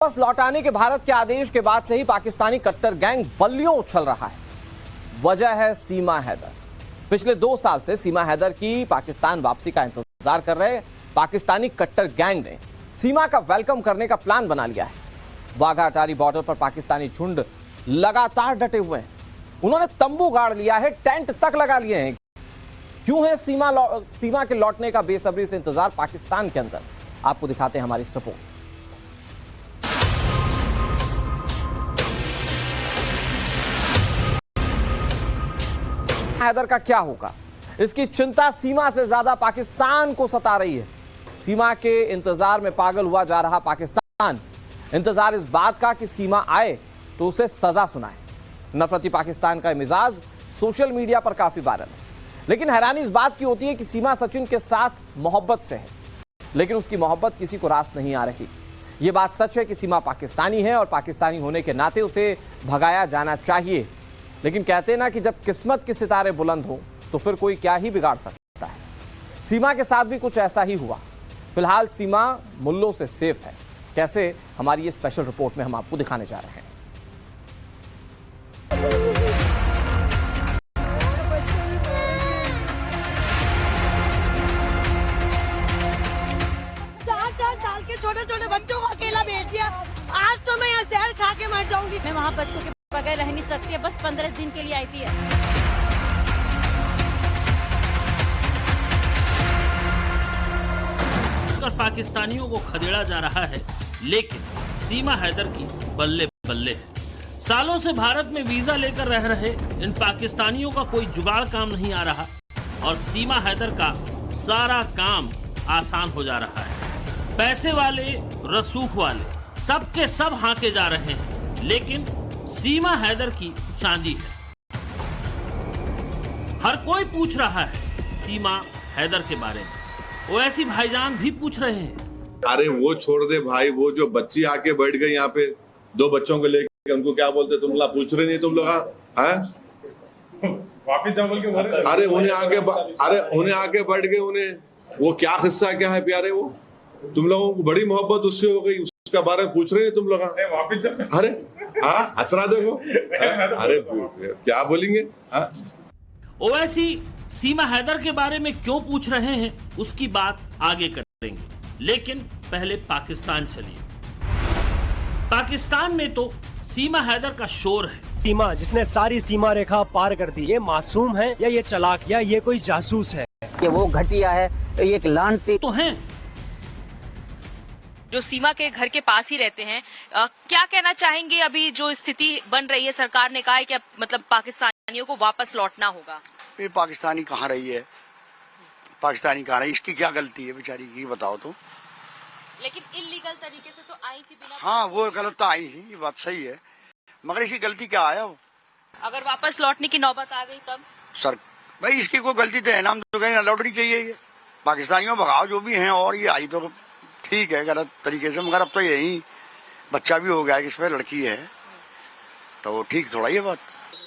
वापस लौटाने के भारत के आदेश के बाद से ही पाकिस्तानी कट्टर गैंग बल्लियों उछल रहा है। वजह है सीमा हैदर। पिछले 2 साल से सीमा हैदर की पाकिस्तान वापसी का इंतजार कर रहे पाकिस्तानी कट्टर गैंग ने सीमा का वेलकम करने का प्लान बना लिया है। वाघा अटारी बॉर्डर पर पाकिस्तानी झुंड लगातार डटे हुए हैं। उन्होंने तंबू गाड़ लिया है, टेंट तक लगा लिए हैं। क्यों है सीमा के लौटने का बेसब्री से इंतजार पाकिस्तान के अंदर, आपको दिखाते हैं हमारी रिपोर्ट। हैदर का क्या होगा, इसकी चिंता सीमा से ज्यादा पाकिस्तान को सता रही है। सीमा के इंतजार में पागल हुआ जा रहा पाकिस्तान। इंतजार इस बात का कि सीमा आए तो उसे सजा सुनाए। नफरती पाकिस्तान का मिजाज सोशल मीडिया पर काफी वायरल है। लेकिन हैरानी इस बात की होती है कि सीमा सचिन के साथ मोहब्बत से है, लेकिन उसकी मोहब्बत किसी को रास नहीं आ रही। यह बात सच है कि सीमा पाकिस्तानी है और पाकिस्तानी होने के नाते उसे भगाया जाना चाहिए। लेकिन कहते हैं ना कि जब किस्मत के सितारे बुलंद हो तो फिर कोई क्या ही बिगाड़ सकता है। सीमा के साथ भी कुछ ऐसा ही हुआ। फिलहाल सीमा मुल्लों से सेफ है। कैसे, हमारी ये स्पेशल रिपोर्ट में हम आपको दिखाने जा रहे हैं। साल के छोटे छोटे बच्चों को अकेला भेज दिया। आज तो मैं यहाँ जहर खा के मर जाऊंगी। मैं वहाँ बच्चों के बगैर रह नहीं सकती है। बस 15 दिन के लिए आई थी। पाकिस्तानियों को खदेड़ा जा रहा है, लेकिन सीमा हैदर की बल्ले बल्ले है। सालों से भारत में वीजा लेकर रह रहे इन पाकिस्तानियों का कोई जुगाड़ काम नहीं आ रहा और सीमा हैदर का सारा काम आसान हो जा रहा है। पैसे वाले, रसूख वाले, सबके सब हाके जा रहे हैं, लेकिन सीमा हैदर की चांदी है। हर कोई पूछ रहा है सीमा हैदर के बारे में। ओवैसी भाईजान भी पूछ रहे हैं। अरे वो छोड़ दे भाई, वो जो बच्ची आके बैठ गई यहाँ पे 2 बच्चों को लेकर, उनको क्या बोलते, तुम लोग पूछ रहे नहीं, तुम लोग वापिस जाओ बोल के। अरे उन्हें आके बैठ गए। उन्हें वो क्या किस्सा क्या है प्यारे, वो तुम लोगों को बड़ी मोहब्बत उससे हो गई, उसके बारे में पूछ रहे हैं तुम लोग। वापिस जाओ। अरे हाँ, हंसना देखो। अरे क्या बोलेंगे। ओवैसी सीमा हैदर के बारे में क्यों पूछ रहे हैं, उसकी बात आगे करेंगे, लेकिन पहले पाकिस्तान चलिए। पाकिस्तान में तो सीमा हैदर का शोर है। सीमा जिसने सारी सीमा रेखा पार कर दी, ये मासूम है या ये चालाक या ये कोई जासूस है? ये वो घटिया है, ये एक लानती तो हैं। जो सीमा के घर के पास ही रहते हैं, क्या कहना चाहेंगे? अभी जो स्थिति बन रही है, सरकार ने कहा है कि अब मतलब पाकिस्तानियों को वापस लौटना होगा। ये पाकिस्तानी कहाँ रही है, पाकिस्तानी कहाँ रही, इसकी क्या गलती है बेचारी की, बताओ तो। लेकिन इल्लीगल तरीके से तो आई थी बिना। हाँ, वो गलत तो आई ही, ये बात सही है, मगर इसकी गलती क्या आया वो? अगर वापस लौटने की नौबत आ गई तब? सर भाई, इसकी कोई गलती तो है ना, हम तो कहीं लौटनी चाहिए। ये पाकिस्तानियों भगाओ जो भी हैं, और ये आई तो ठीक है गलत तरीके से, मगर अब तो यही बच्चा भी हो गया है, इस पे लड़की है, तो ठीक थोड़ा ये बात।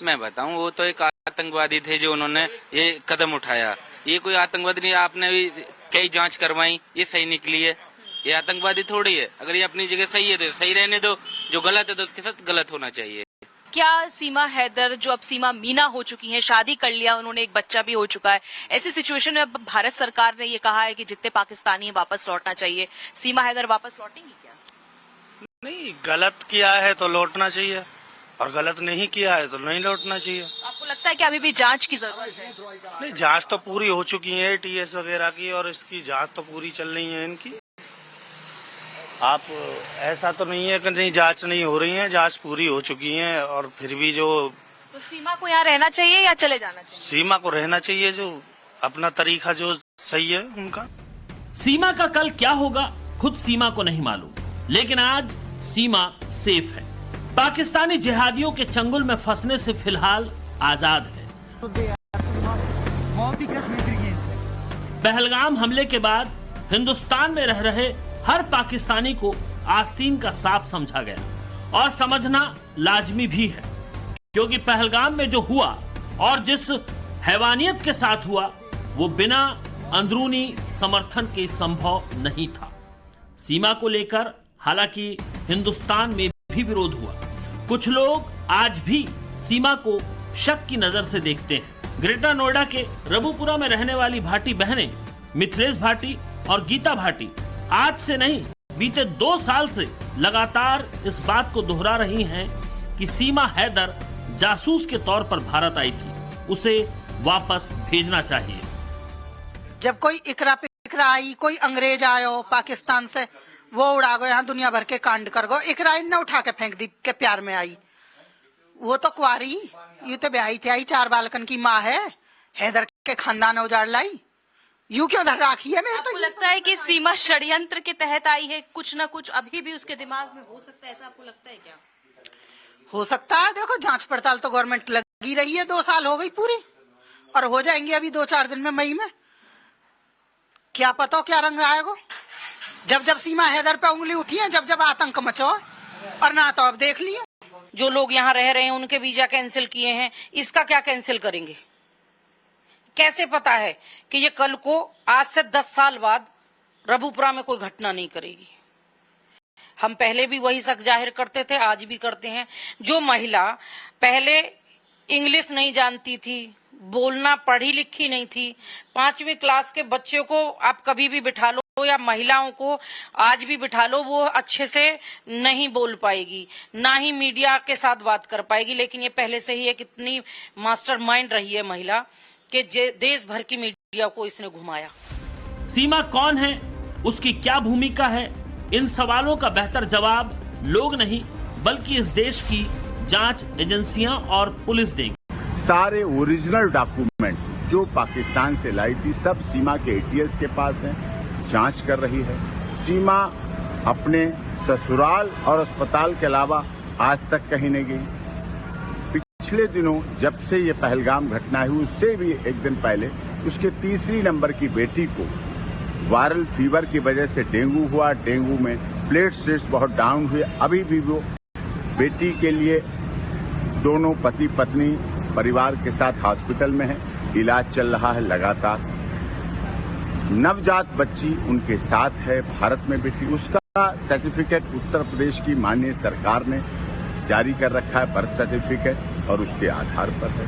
मैं बताऊं, वो तो एक आतंकवादी थे जो उन्होंने ये कदम उठाया। ये कोई आतंकवादी नहीं, आपने भी कई जांच करवाई, ये सही निकली है। ये आतंकवादी थोड़ी है। अगर ये अपनी जगह सही है तो सही रहने दो, जो गलत है तो उसके साथ गलत होना चाहिए। क्या सीमा हैदर, जो अब सीमा मीना हो चुकी हैं, शादी कर लिया उन्होंने, एक बच्चा भी हो चुका है, ऐसी सिचुएशन में अब भारत सरकार ने ये कहा है कि जितने पाकिस्तानी हैं वापस लौटना चाहिए, सीमा हैदर वापस लौटेंगी क्या? नहीं, गलत किया है तो लौटना चाहिए और गलत नहीं किया है तो नहीं लौटना चाहिए। आपको लगता है कि अभी भी जांच की जरूरत है? नहीं, जांच तो पूरी हो चुकी है TS वगैरह की, और इसकी जांच तो पूरी चल रही है इनकी। आप ऐसा तो नहीं है कि नहीं जांच नहीं हो रही है, जांच पूरी हो चुकी है, और फिर भी जो तो सीमा को यहाँ रहना चाहिए या चले जाना चाहिए? सीमा को रहना चाहिए, जो अपना तरीका जो सही है उनका। सीमा का कल क्या होगा खुद सीमा को नहीं मालूम, लेकिन आज सीमा सेफ है। पाकिस्तानी जिहादियों के चंगुल में फंसने से फिलहाल आजाद है। पहलगाम हमले के बाद हिंदुस्तान में रह रहे हर पाकिस्तानी को आस्तीन का सांप समझा गया और समझना लाजमी भी है, क्योंकि पहलगाम में जो हुआ और जिस हैवानियत के साथ हुआ, वो बिना अंदरूनी समर्थन के संभव नहीं था। सीमा को लेकर हालांकि हिंदुस्तान में भी विरोध हुआ। कुछ लोग आज भी सीमा को शक की नजर से देखते हैं। ग्रेटर नोएडा के रबुपुरा में रहने वाली भाटी बहनें मिथिलेश भाटी और गीता भाटी आज से नहीं बीते 2 साल से लगातार इस बात को दोहरा रही हैं कि सीमा हैदर जासूस के तौर पर भारत आई थी, उसे वापस भेजना चाहिए। जब कोई इकरा पिकरा आई, कोई अंग्रेज आयो पाकिस्तान से, वो उड़ा गो यहाँ दुनिया भर के कांड कर गो। इकरा न उठा के फेंक दी के प्यार में आई। वो तो कुआरी यू तो ब्याही थी आई, 4 बालकन की माँ है, हैदर के खानदान उजाड़ लाई, यूं क्यों धर राखी है? मेरे तो लगता है कि सीमा षड्यंत्र के तहत आई है, कुछ ना कुछ अभी भी उसके दिमाग में हो सकता है, ऐसा आपको लगता है क्या? हो सकता है। देखो जांच पड़ताल तो गवर्नमेंट लगी रही है, 2 साल हो गई पूरी, और हो जाएंगे अभी 2-4 दिन में, मई में। क्या पता क्या रंग आएगा। जब जब सीमा हैदर पे उंगली उठी है, जब जब आतंक मचो, और ना तो अब देख लियो। जो लोग यहाँ रह रहे हैं उनके वीजा कैंसिल किए हैं, इसका क्या कैंसिल करेंगे? कैसे पता है कि ये कल को आज से 10 साल बाद रबुपुरा में कोई घटना नहीं करेगी? हम पहले भी वही शक जाहिर करते थे, आज भी करते हैं। जो महिला पहले इंग्लिश नहीं जानती थी, बोलना पढ़ी लिखी नहीं थी, 5वीं क्लास के बच्चे को आप कभी भी बिठा लो या महिलाओं को आज भी बिठा लो, वो अच्छे से नहीं बोल पाएगी, ना ही मीडिया के साथ बात कर पाएगी। लेकिन ये पहले से ही एक इतनी मास्टरमाइंड रही है महिला कि देश भर की मीडिया को इसने घुमाया। सीमा कौन है, उसकी क्या भूमिका है, इन सवालों का बेहतर जवाब लोग नहीं बल्कि इस देश की जांच एजेंसियां और पुलिस देंगी। सारे ओरिजिनल डॉक्यूमेंट जो पाकिस्तान से लाई थी सब सीमा के एटीएस के पास हैं, जांच कर रही है। सीमा अपने ससुराल और अस्पताल के अलावा आज तक कहीं नहीं गई। पिछले दिनों जब से ये पहलगाम घटना हुई उससे भी एक दिन पहले उसके 3री नंबर की बेटी को वायरल फीवर की वजह से डेंगू हुआ। डेंगू में प्लेटलेट्स बहुत डाउन हुए। अभी भी वो बेटी के लिए दोनों पति पत्नी परिवार के साथ हॉस्पिटल में है, इलाज चल रहा है लगातार। नवजात बच्ची उनके साथ है, भारत में बेटी। उसका सर्टिफिकेट उत्तर प्रदेश की माननीय सरकार ने जारी कर रखा है, बर्थ सर्टिफिकेट, और उसके आधार पर है,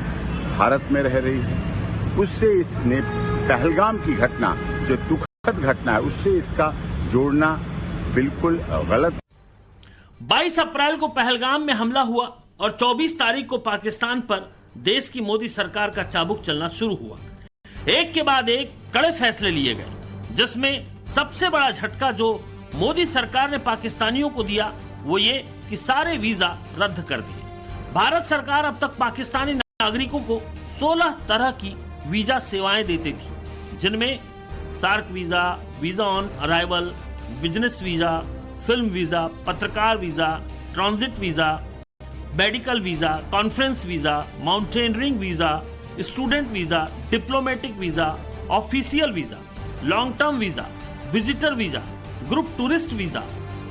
भारत में रह रही है। उससे इसने पहलगाम की घटना जो दुखद घटना है उससे इसका जोड़ना बिल्कुल गलत। 22 अप्रैल को पहलगाम में हमला हुआ और 24 तारीख को पाकिस्तान पर देश की मोदी सरकार का चाबुक चलना शुरू हुआ। एक के बाद एक कड़े फैसले लिए गए, जिसमें सबसे बड़ा झटका जो मोदी सरकार ने पाकिस्तानियों को दिया वो ये कि सारे वीजा रद्द कर दिए। भारत सरकार अब तक पाकिस्तानी नागरिकों को 16 तरह की वीजा सेवाएं देती थी, जिनमें SAARC visa, visa on arrival, business visa, film visa, पत्रकार visa, transit visa, medical visa, conference visa, mountaineering visa, student visa, diplomatic visa, official visa, long term visa, visitor visa, group tourist visa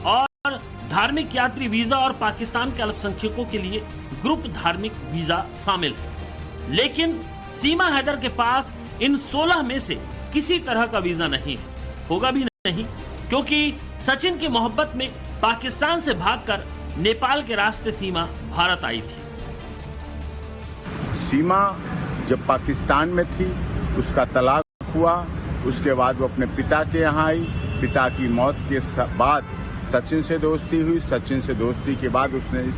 और धार्मिक यात्री visa और पाकिस्तान के अल्पसंख्यकों के लिए group धार्मिक वीजा शामिल है। लेकिन सीमा हैदर के पास इन 16 में से किसी तरह का वीजा नहीं है, होगा भी नहीं, क्योंकि सचिन की मोहब्बत में पाकिस्तान से भागकर नेपाल के रास्ते सीमा भारत आई थी। सीमा जब पाकिस्तान में थी उसका तलाक हुआ, उसके बाद वो अपने पिता के यहाँ आई। पिता की मौत के बाद सचिन से दोस्ती हुई। सचिन से दोस्ती के बाद उसने इस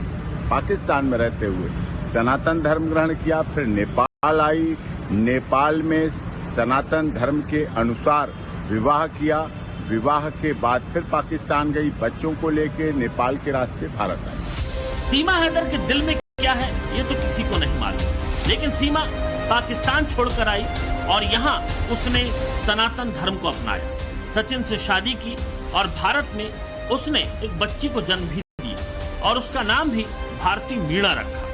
पाकिस्तान में रहते हुए सनातन धर्म ग्रहण किया। फिर नेपाल आई, नेपाल में सनातन धर्म के अनुसार विवाह किया। विवाह के बाद फिर पाकिस्तान गई, बच्चों को लेके नेपाल के रास्ते भारत आई। सीमा हैदर के दिल में क्या है ये तो किसी को नहीं मालूम, लेकिन सीमा पाकिस्तान छोड़कर आई और यहाँ उसने सनातन धर्म को अपनाया, सचिन से शादी की और भारत में उसने एक बच्ची को जन्म भी दिया और उसका नाम भी भारती मीणा रखा।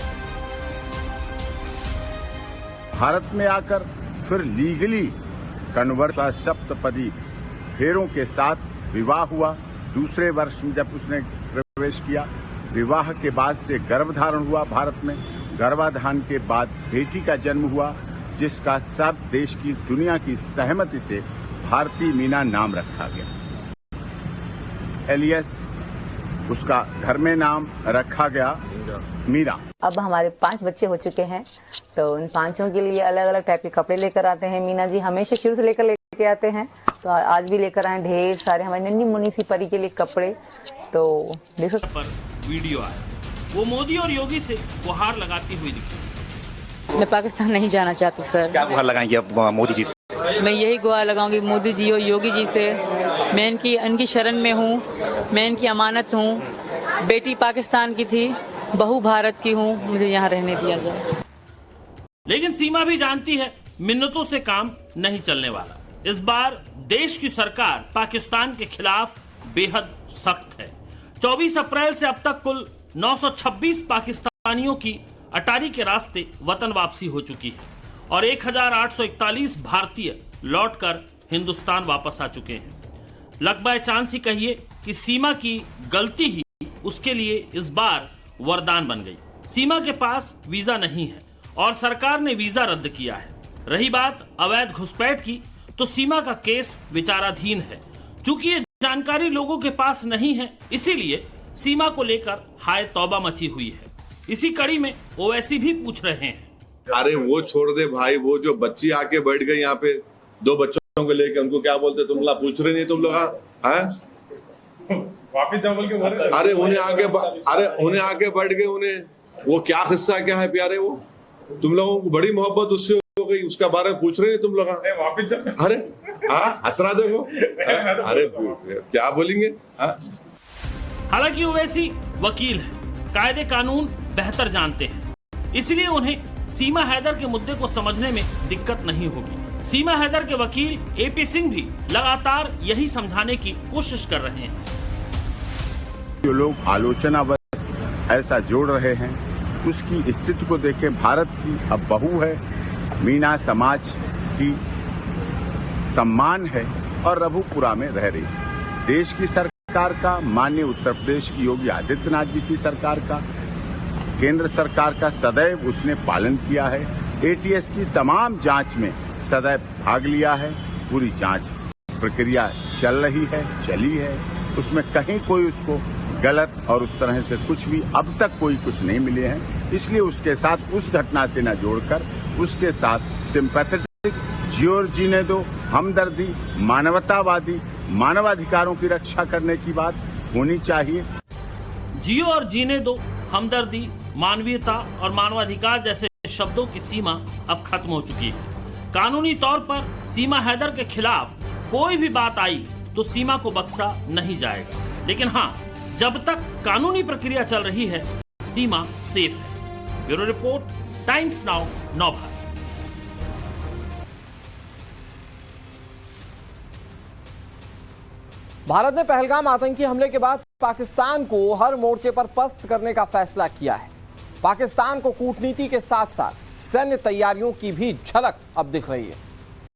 भारत में आकर फिर लीगली कन्वर्ट सप्तपदी फेरों के साथ विवाह हुआ। दूसरे वर्ष में जब उसने प्रवेश किया, विवाह के बाद से गर्भधारण हुआ भारत में। गर्भाधान के बाद बेटी का जन्म हुआ, जिसका सब देश की दुनिया की सहमति से भारती मीना नाम रखा गया। एलियस उसका घर में नाम रखा गया मीरा। अब हमारे 5 बच्चे हो चुके हैं, तो उन 5 के लिए अलग अलग टाइप के कपड़े लेकर आते हैं। मीना जी हमेशा शुरू से लेके आते हैं, तो आज भी लेकर आए ढेर सारे हमारी नन्ही मुन्नी सी परी के लिए कपड़े। तो देखो पर वीडियो आया, वो मोदी और योगी से गुहार लगाती हुई दिखी। मैं पाकिस्तान नहीं जाना चाहती सर। क्या गुहार लगाएंगे आप मोदी जी से? मैं यही गुहार लगाऊंगी मोदी जी और योगी जी से। मैं इनकी शरण में हूँ, मैं इनकी अमानत हूँ। बेटी पाकिस्तान की थी, बहू भारत की हूँ, मुझे यहाँ रहने दिया जाए। लेकिन सीमा भी जानती है मिन्नतों से काम नहीं चलने वाला। इस बार देश की सरकार पाकिस्तान के खिलाफ बेहद सख्त है। 24 अप्रैल से अब तक कुल 926 पाकिस्तानियों की अटारी के रास्ते वतन वापसी हो चुकी है और 1841 भारतीय लौटकर हिंदुस्तान वापस आ चुके हैं। लकबा चांसी कहिए कि सीमा की गलती ही उसके लिए इस बार वरदान बन गई। सीमा के पास वीजा नहीं है और सरकार ने वीजा रद्द किया है। रही बात अवैध घुसपैठ की, तो सीमा का केस विचाराधीन है। चूंकि ये जानकारी लोगों के पास नहीं है, इसीलिए सीमा को लेकर हाय तौबा मची हुई है। इसी कड़ी में ओवैसी भी पूछ रहे हैं, अरे वो छोड़ दे भाई, वो जो बच्ची आके बैठ गई यहाँ पे 2 बच्चों को लेके, उनको क्या बोलते तुम लोग? पूछ रहे नहीं तुम लोग? वापिस जाओ बोल के। अरे उन्हें आके बैठ गए, उन्हें वो क्या किस्सा क्या है प्यारे? वो तुम लोगों को बड़ी मोहब्बत उससे हो गई, उसका बारे में पूछ रहे नहीं तुम लोग? वापिस जाओ। अरे हंसरा देखो, अरे क्या बोलेंगे? हालांकि ओवैसी वकील है, कायदे कानून बेहतर जानते हैं, इसलिए उन्हें सीमा हैदर के मुद्दे को समझने में दिक्कत नहीं होगी। सीमा हैदर के वकील एपी सिंह भी लगातार यही समझाने की कोशिश कर रहे हैं। जो लोग आलोचना बस ऐसा जोड़ रहे हैं, उसकी स्थिति को देखे भारत की अब बहू है, मीना समाज की सम्मान है और रघुपुरा में रह रही है। देश की सरकार का, माननीय उत्तर प्रदेश की योगी आदित्यनाथ जी की सरकार का, केंद्र सरकार का सदैव उसने पालन किया है। एटीएस की तमाम जांच में सदैव भाग लिया है। पूरी जांच प्रक्रिया चल रही है, चली है, उसमें कहीं कोई उसको गलत और उस तरह से कुछ भी अब तक कोई कुछ नहीं मिले हैं। इसलिए उसके साथ उस घटना से न जोड़कर उसके साथ सिंपैथेटिक, जियो और जीने दो, हमदर्दी, मानवतावादी, मानवाधिकारों की रक्षा करने की बात होनी चाहिए। जियो और जीने दो, हमदर्दी, मानवीयता और मानवाधिकार जैसे शब्दों की सीमा अब खत्म हो चुकी है। कानूनी तौर पर सीमा हैदर के खिलाफ कोई भी बात आई तो सीमा को बख्शा नहीं जाएगा। लेकिन हाँ, जब तक कानूनी प्रक्रिया चल रही है, सीमा सेफ है। ब्यूरो रिपोर्ट, टाइम्स नाउ, नव भारत। भारत ने पहलगाम आतंकी हमले के बाद पाकिस्तान को हर मोर्चे पर पस्त करने का फैसला किया है। पाकिस्तान को कूटनीति के साथ साथ सैन्य तैयारियों की भी झलक अब दिख रही है।